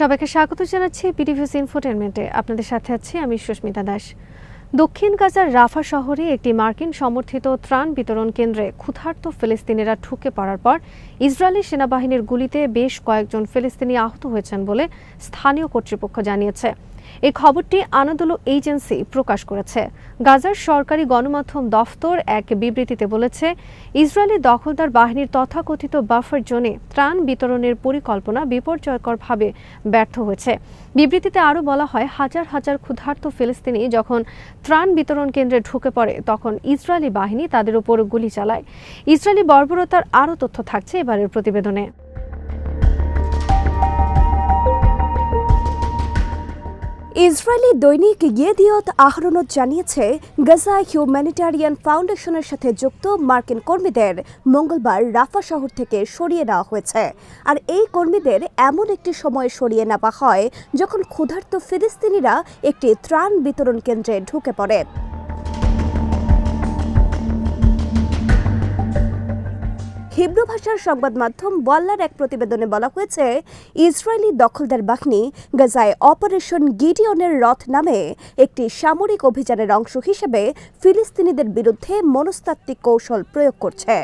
সবাইকে স্বাগত জানাচ্ছি পিটিভিউস ইনফোটেনমেন্টে। আপনাদের সাথে আছি আমি সুস্মিতা দাস। দক্ষিণ গাজার রাফা শহরে একটি মার্কিন সমর্থিত ত্রাণ বিতরণ কেন্দ্রে ক্ষুধার্ত ফিলিস্তিনিরা ঢুকে পড়ার পর ইসরায়েলি সেনাবাহিনীর গুলিতে বেশ কয়েকজন ফিলিস্তিনি আহত হয়েছেন বলে স্থানীয় কর্তৃপক্ষ জানিয়েছে। এই খবরটি আনাদোলু এজেন্সি প্রকাশ করেছে। গাজার সরকারি গণমাধ্যম দফতর এক বিবৃতিতে বলেছে, ইসরায়েলি দখলদার বাহিনীর তথাকথিত বাফার জোনে ত্রাণ বিতরণের পরিকল্পনা বিপর্যয়করভাবে ব্যর্থ হয়েছে। বিবৃতিতে আরও বলা হয়, হাজার হাজার ক্ষুধার্ত ফিলিস্তিনি যখন ত্রাণ বিতরণ কেন্দ্রে ঢুকে পড়ে তখন ইসরায়েলি বাহিনী তাদের উপর গুলি চালায়। ইসরায়েলি বর্বরতার আরও তথ্য থাকছে এবারের প্রতিবেদনে। ইসরায়েলি দৈনিক ইয়েদিয়ত আহরোনট জানিয়েছে, গাজা হিউম্যানিটারিয়ান ফাউন্ডেশনের সাথে যুক্ত মার্কিন কর্মীদের মঙ্গলবার রাফা শহর থেকে সরিয়ে নেওয়া হয়েছে। আর এই কর্মীদের এমন একটি সময়ে সরিয়ে নেওয়া হয় যখন ক্ষুধার্ত ফিলিস্তিনিরা একটি ত্রাণ বিতরণ কেন্দ্রে ঢুকে পড়ে। হিব্রু ভাষার সংবাদ মাধ্যম ওয়াল্লার এক প্রতিবেদনে বলা হয়েছে, ইসরায়েলি দখলদার বাহিনী গাজায় অপারেশন গিডিয়নের রথ নামে একটি সামরিক অভিযানের অংশ হিসেবে ফিলিস্তিনিদের বিরুদ্ধে মনস্তাত্ত্বিক কৌশল প্রয়োগ করছে।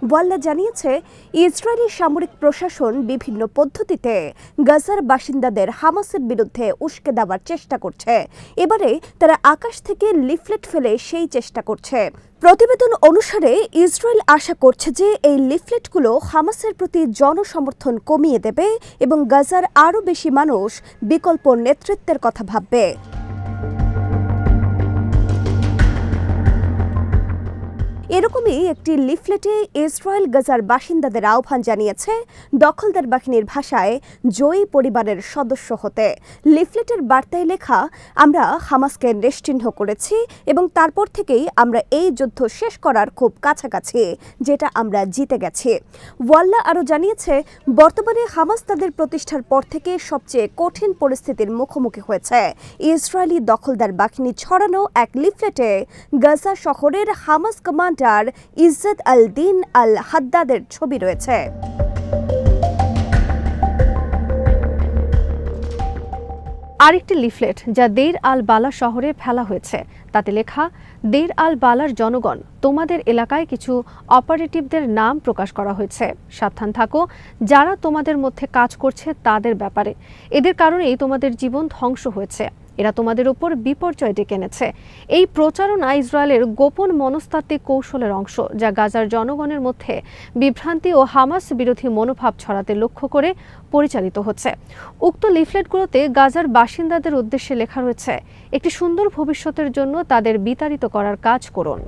ওয়াল্লা জানিয়েছে, ইসরায়েলি সামরিক প্রশাসন বিভিন্ন পদ্ধতিতে গাজার বাসিন্দাদের হামাসের বিরুদ্ধে উস্কে দেওয়ার চেষ্টা করছে। এবারে তারা আকাশ থেকে লিফলেট ফেলে সেই চেষ্টা করছে। প্রতিবেদন অনুসারে ইসরায়েল আশা করছে যে এই লিফলেটগুলো হামাসের প্রতি জনসমর্থন কমিয়ে দেবে এবং গাজার আরও বেশি মানুষ বিকল্প নেতৃত্বের কথা ভাববে। এরকমই একটি লিফলেটে ইসরায়েল গাজার বাসিন্দাদের আহ্বান জানিয়েছে দখলদার বাহিনীর ভাষায় জয়ী পরিবারের সদস্য হতে। লিফলেটের বার্তায় লেখা, আমরা হামাসকে নিশ্চিহ্ন করেছি এবং তারপর থেকেই আমরা এই যুদ্ধ শেষ করার খুব কাছাকাছি, যেটা আমরা জিতে গেছি। ওয়াল্লা আরও জানিয়েছে, বর্তমানে হামাস তাদের প্রতিষ্ঠার পর থেকে সবচেয়ে কঠিন পরিস্থিতির মুখোমুখি হয়েছে। ইসরায়েলি দখলদার বাহিনী ছড়ানো এক লিফলেটে গাজা শহরের হামাস কমান্ডার ইজ্জত আল দিন আল হাদ্দাদের ছবি রয়েছে। আরেকটি লিফলেট যা দের আল বালা শহরে ফেলা হয়েছে, তাতে লেখা, দের আল বালার জনগণ, তোমাদের এলাকায় কিছু অপারেটিভদের নাম প্রকাশ করা হয়েছে। সাবধান থাকো, যারা তোমাদের মধ্যে কাজ করছে তাদের ব্যাপারে। এদের কারণেই তোমাদের জীবন ধ্বংস হয়েছে। এরা তোমাদের উপর বিপর্যয় ডেকে এনেছে। এই প্রচারণা ইসরায়েলের গোপন মনস্তাত্ত্বিক কৌশলের অংশ, যা গাজার জনগণের মধ্যে বিভ্রান্তি ও হামাস বিরোধী মনোভাব ছড়াতে লক্ষ্য করে পরিচালিত হচ্ছে। উক্ত লিফলেটগুলোতে গাজার বাসিন্দাদের উদ্দেশ্যে লেখা রয়েছে, একটি সুন্দর ভবিষ্যতের জন্য তাদের বিতাড়িত করার কাজ করুন।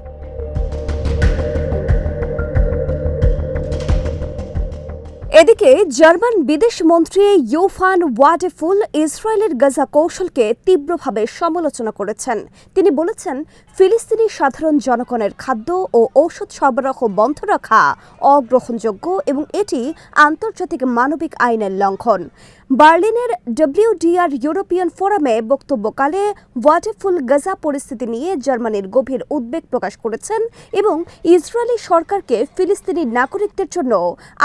এদিকে জার্মান বিদেশ মন্ত্রী ইউফান ওয়াডেফুল ইসরায়েলের গাজা কৌশলকে তীব্রভাবে সমালোচনা করেছেন। তিনি বলেছেন, ফিলিস্তিনি সাধারণ জনগণের খাদ্য ও ঔষধ সরবরাহ বন্ধ রাখা অগ্রহণযোগ্য এবং এটি আন্তর্জাতিক মানবিক আইনের লঙ্ঘন। বার্লিনের WDR ইউরোপিয়ান ফোরামে বক্তব্যকালে ওয়াডেফুল গাজা পরিস্থিতি নিয়ে জার্মানির গভীর উদ্বেগ প্রকাশ করেছেন এবং ইসরায়েলি সরকারকে ফিলিস্তিনি নাগরিকদের জন্য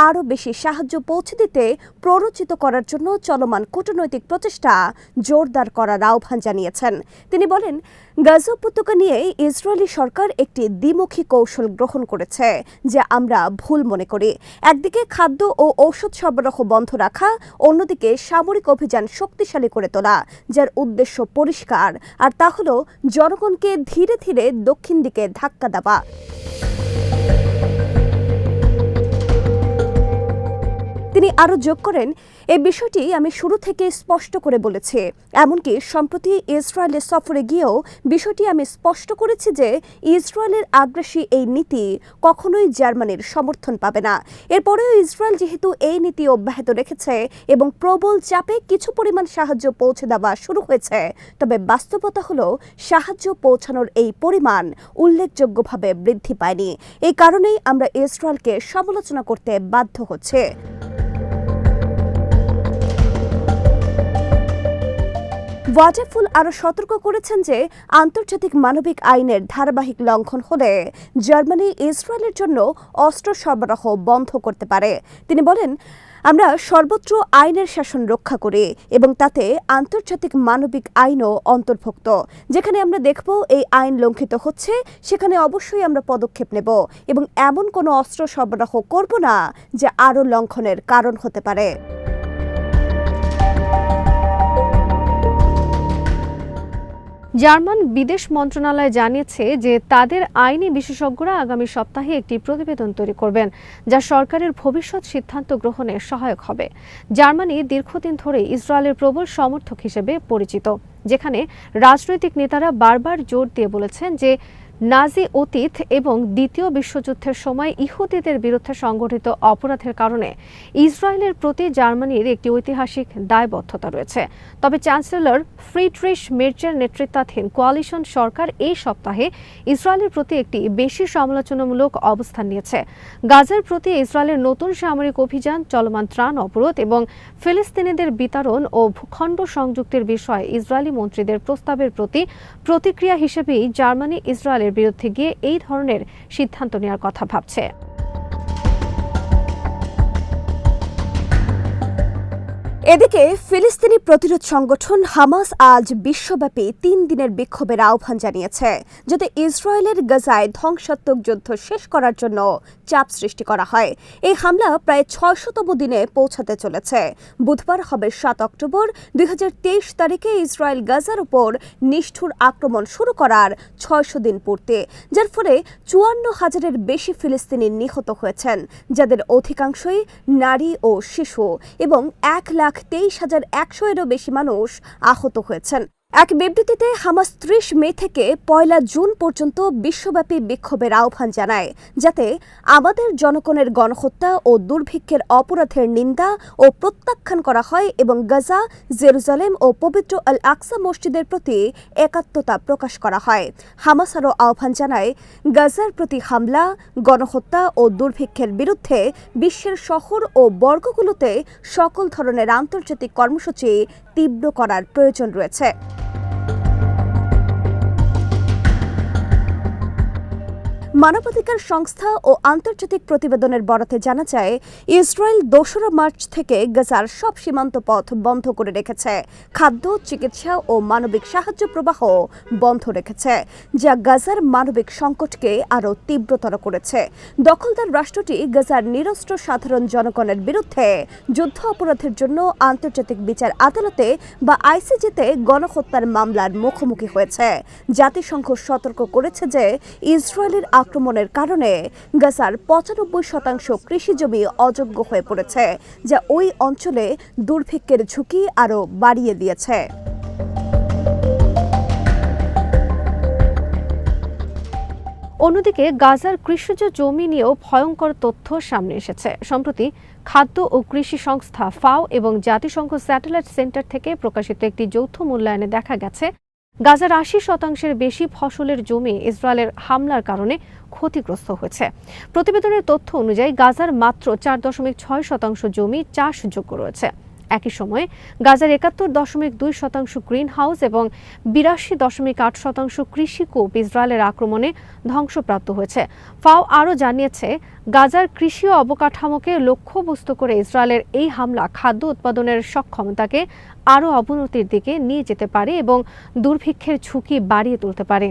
আরও বেশি সাহায্য পৌঁছে দিতে প্ররোচিত করার জন্য চলমান কূটনৈতিক প্রচেষ্টা জোরদার করার আহ্বান জানিয়েছেন। তিনি বলেন, গাজা উপত্যকা নিয়ে ইসরায়েলি সরকার একটি দ্বিমুখী কৌশল গ্রহণ করেছে, যা আমরা ভুল মনে করি। একদিকে খাদ্য ও ঔষধ সরবরাহ বন্ধ রাখা, অন্যদিকে সামরিক অভিযান শক্তিশালী করে তোলা, যার উদ্দেশ্য পরিষ্কার, আর তা হল জনগণকে ধীরে ধীরে দক্ষিণ দিকে ধাক্কা দেওয়া। তিনি আরও যোগ করেন, এই বিষয়টি আমি শুরু থেকে স্পষ্ট করে বলেছি। এমনকি সম্প্রতি ইসরায়েলের সফরে গিয়েও বিষয়টি আমি স্পষ্ট করেছি যে ইসরায়েলের আগ্রাসী এই নীতি কখনোই জার্মানির সমর্থন পাবে না। এরপরেও ইসরায়েল যেহেতু এই নীতি অব্যাহত রেখেছে এবং প্রবল চাপে কিছু পরিমাণ সাহায্য পৌঁছে দেওয়া শুরু হয়েছে, তবে বাস্তবতা হলো সাহায্য পৌঁছানোর এই পরিমাণ উল্লেখযোগ্যভাবে বৃদ্ধি পায়নি। এই কারণেই আমরা ইসরায়েলকে সমালোচনা করতে বাধ্য হচ্ছে। ওয়াডেফুল আরও সতর্ক করেছেন যে আন্তর্জাতিক মানবিক আইনের ধারাবাহিক লঙ্ঘন হলে জার্মানি ইসরায়েলের জন্য অস্ত্র সরবরাহ বন্ধ করতে পারে। তিনি বলেন, আমরা সর্বত্র আইনের শাসন রক্ষা করি এবং তাতে আন্তর্জাতিক মানবিক আইনও অন্তর্ভুক্ত। যেখানে আমরা দেখব এই আইন লঙ্ঘিত হচ্ছে সেখানে অবশ্যই আমরা পদক্ষেপ নেব এবং এমন কোনো অস্ত্র সরবরাহ করব না যা আরও লঙ্ঘনের কারণ হতে পারে। জার্মান বিদেশ মন্ত্রণালয় জানিয়েছে যে তাদের আইনি বিশেষজ্ঞরা আগামী সপ্তাহে একটি প্রতিবেদন তৈরি করবেন যা সরকারের ভবিষ্যৎ সিদ্ধান্ত গ্রহণে সহায়ক হবে। জার্মানি দীর্ঘদিন ধরে ইসরায়েলের প্রবল সমর্থক হিসেবে পরিচিত, যেখানে রাজনৈতিক নেতারা বারবার জোর দিয়ে বলেছেন যে নাজি অতীত এবং দ্বিতীয় বিশ্বযুদ্ধের সময় ইহুদিদের বিরুদ্ধে সংগঠিত অপরাধের কারণে ইসরায়েলের প্রতি জার্মানির একটি ঐতিহাসিক দায়বদ্ধতা রয়েছে। তবে চ্যান্সেলর ফ্রিডরিশ মের্জের নেতৃত্বাধীন কোয়ালিশন সরকার এই সপ্তাহে ইসরায়েলের প্রতি একটি বেশি সমালোচনামূলক অবস্থান নিয়েছে। গাজার প্রতি ইসরায়েলের নতুন সামরিক অভিযান, চলমান ত্রাণ অবরোধ এবং ফিলিস্তিনিদের বিতরণ ও ভূখণ্ড সংযুক্তির বিষয়ে ইসরায়েলি মন্ত্রীদের প্রস্তাবের প্রতি প্রতিক্রিয়া হিসেবেই জার্মানি ইসরায়েলের বিরুদ্ধে গিয়ে এই ধরনের সিদ্ধান্ত নেওয়ার কথা ভাবছে। এদিকে ফিলিস্তিনি প্রতিরোধ সংগঠন হামাস আজ বিশ্বব্যাপী 3 দিনের বিক্ষোভের আহ্বান জানিয়েছে, যাতে ইসরায়েলের গাজায় ধ্বংসাত্মক যুদ্ধ শেষ করার জন্য চাপ সৃষ্টি করা হয়। এই হামলা প্রায় 600তম দিনে পৌঁছাতে চলেছে। বুধবার হবে 7 অক্টোবর 2023 তারিখে ইসরায়েল গাজার উপর নিষ্ঠুর আক্রমণ শুরু করার 600 দিন পূর্তি, যার ফলে 54,000-এর বেশি ফিলিস্তিনি নিহত হয়েছেন, যাদের অধিকাংশই নারী ও শিশু, এবং 1,23,100-এরও বেশি মানুষ আহত হয়েছেন। এক বিবৃতিতে হামাস 30 মে থেকে 1 জুন পর্যন্ত বিশ্বব্যাপী বিক্ষোভের আহ্বান জানায়, যাতে আমাদের জনগণের গণহত্যা ও দুর্ভিক্ষের অপরাধের নিন্দা ও প্রত্যাখ্যান করা হয় এবং গাজা, জেরুজালেম ও পবিত্র আল আকসা মসজিদের প্রতি একাত্মতা প্রকাশ করা হয়। হামাস আরও আহ্বান জানায়, গাজার প্রতি হামলা, গণহত্যা ও দুর্ভিক্ষের বিরুদ্ধে বিশ্বের শহর ও বর্গগুলোতে সকল ধরনের আন্তর্জাতিক কর্মসূচি তীব্র করার প্রয়োজন রয়েছে। মানবাধিকার সংস্থা ও আন্তর্জাতিক প্রতিবেদনের বরাতে জানা যায়, ইসরায়েল 2 মার্চ থেকে গাজার সব সীমান্ত পথ বন্ধ করে রেখেছে, খাদ্য, চিকিৎসা ও মানবিক সাহায্য প্রবাহ বন্ধ রেখেছে, যা গাজার মানবিক সংকটকে আরও তীব্রতর করেছে। দখলদার রাষ্ট্রটি গাজার নিরস্ত্র সাধারণ জনগণের বিরুদ্ধে যুদ্ধ অপরাধের জন্য আন্তর্জাতিক বিচার আদালতে বা আইসিজেতে গণহত্যার মামলার মুখোমুখি হয়েছে। জাতিসংঘ সতর্ক করেছে যে ইসরায়েলের আক্রমণের কারণে গাজার 95% কৃষিজমি অযোগ্য হয়ে পড়েছে, যা ওই অঞ্চলে দুর্ভিক্ষের ঝুঁকি আরও বাড়িয়ে দিয়েছে। অন্যদিকে গাজার কৃষিজ জমি নিয়েও ভয়ঙ্কর তথ্য সামনে এসেছে। সম্প্রতি খাদ্য ও কৃষি সংস্থা ফাও এবং জাতিসংঘ স্যাটেলাইট সেন্টার থেকে প্রকাশিত একটি যৌথ মূল্যায়নে দেখা গেছে, গাজার 80% বেশি ফসলের জমি ইসরায়েলের হামলার কারণে ক্ষতিগ্রস্ত হয়েছে। প্রতিবেদনের তথ্য অনুযায়ী গাজার মাত্র 4.6% জমি চাষযোগ্য রয়েছে। একই সময়ে গাজার 71.2% গ্রিন হাউস এবং 82.8% কৃষিকূপ ইসরায়েলের আক্রমণে ধ্বংসপ্রাপ্ত হয়েছে। ফাও আরও জানিয়েছে, গাজার কৃষি অবকাঠামোকে লক্ষ্যবস্তু করে ইসরায়েলের এই হামলা খাদ্য উৎপাদনের সক্ষমতাকে আরও অবনতির দিকে নিয়ে যেতে পারে এবং দুর্ভিক্ষের ঝুঁকি বাড়িয়ে তুলতে পারে।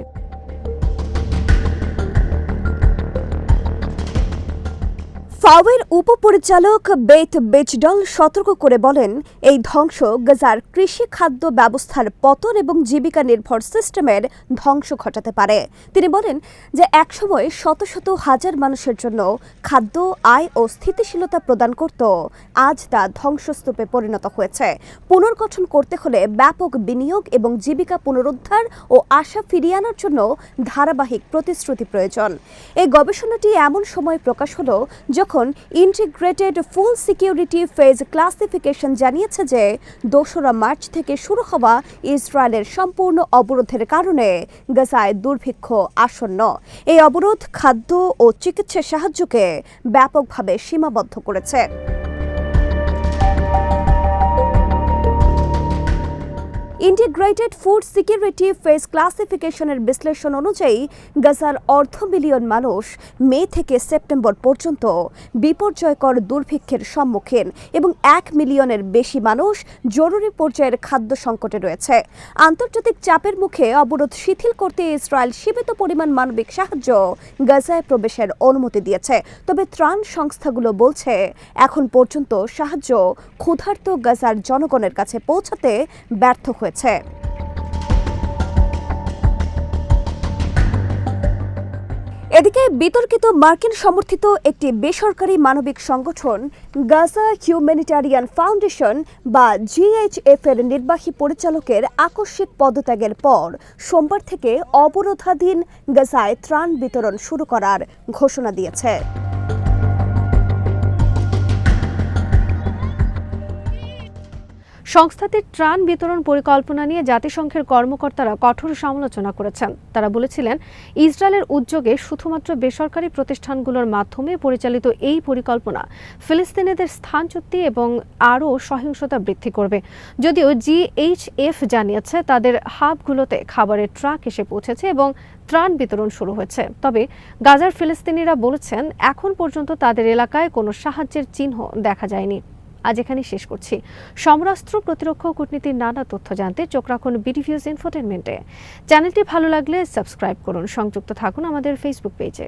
ফাওয়ের উপপরিচালক বেথ বেচডল সতর্ক করে বলেন, এই ধ্বংস গাজার কৃষি খাদ্য ব্যবস্থার পতন এবং জীবিকা নির্ভর সিস্টেমের ধ্বংস ঘটাতে পারে। তিনি বলেন যে একসময় শত শত হাজার মানুষের জন্য খাদ্য, আয় ও স্থিতিশীলতা প্রদান করত, আজ তা ধ্বংসস্তূপে পরিণত হয়েছে। পুনর্গঠন করতে হলে ব্যাপক বিনিয়োগ এবং জীবিকা পুনরুদ্ধার ও আশা ফিরিয়ে আনার জন্য ধারাবাহিক প্রতিশ্রুতি প্রয়োজন। এই গবেষণাটি এমন সময় প্রকাশ হলো যখন ইন্টিগ্রেটেড ফুল সিকিউরিটি ফেজ ক্লাসিফিকেশন জানিয়েছে যে 2 মার্চ থেকে শুরু হওয়া ইসরায়েলের সম্পূর্ণ অবরোধের কারণে গাজায় দুর্ভিক্ষ আসন্ন। এই অবরোধ খাদ্য ও চিকিৎসা সাহায্যকে ব্যাপকভাবে সীমাবদ্ধ করেছে। ইন্টিগ্রেটেড ফুড সিকিউরিটি ফেস ক্লাসিফিকেশনের বিশ্লেষণ অনুযায়ী গাজার অর্ধ মিলিয়ন মানুষ মে থেকে সেপ্টেম্বর পর্যন্ত বিপর্যয়কর দুর্ভিক্ষের সম্মুখীন এবং 1 মিলিয়নের বেশি মানুষ জরুরি পর্যায়ের খাদ্য সংকটে রয়েছে। আন্তর্জাতিক চাপের মুখে অবরোধ শিথিল করতে ইসরায়েল সীমিত পরিমাণ মানবিক সাহায্য গাজায় প্রবেশের অনুমতি দিয়েছে। তবে ত্রাণ সংস্থাগুলো বলছে এখন পর্যন্ত সাহায্য ক্ষুধার্ত গাজার জনগণের কাছে পৌঁছাতে ব্যর্থ হয়েছে। এদিকে বিতর্কিত মার্কিন সমর্থিত একটি বেসরকারি মানবিক সংগঠন গাজা হিউম্যানিটারিয়ান ফাউন্ডেশন বা GHF এর নির্বাহী পরিচালকের আকস্মিক পদত্যাগের পর সোমবার থেকে অবরোধাধীন গাজায় ত্রাণ বিতরণ শুরু করার ঘোষণা দিয়েছে। সংস্থাটির ত্রাণ বিতরণ পরিকল্পনা নিয়ে জাতিসংঘের কর্মকর্তারা কঠোর সমালোচনা করেছেন। তারা বলেছিলেন, ইসরায়েলের উদ্যোগে শুধুমাত্র বেসরকারি প্রতিষ্ঠানগুলোর মাধ্যমে পরিচালিত এই পরিকল্পনা ফিলিস্তিনিদের স্থানচ্যুতি এবং আরও সহিংসতা বৃদ্ধি করবে। যদিও GHF জানিয়েছে তাদের হাবগুলোতে খাবারের ট্রাক এসে পৌঁছেছে এবং ত্রাণ বিতরণ শুরু হয়েছে, তবে গাজার ফিলিস্তিনিরা বলেছেন এখন পর্যন্ত তাদের এলাকায় কোনো সাহায্যের চিহ্ন দেখা যায়নি। আজ এখানে শেষ করছি। সমরাস্ত্র, প্রতিরক্ষা ও কূটনীতির নানা তথ্য জানতে চোখ রাখুন বিডিভিউজ ইনফোটেইনমেন্টে। চ্যানেলটি ভালো লাগলে সাবস্ক্রাইব করুন, সংযুক্ত থাকুন আমাদের ফেসবুক পেজে।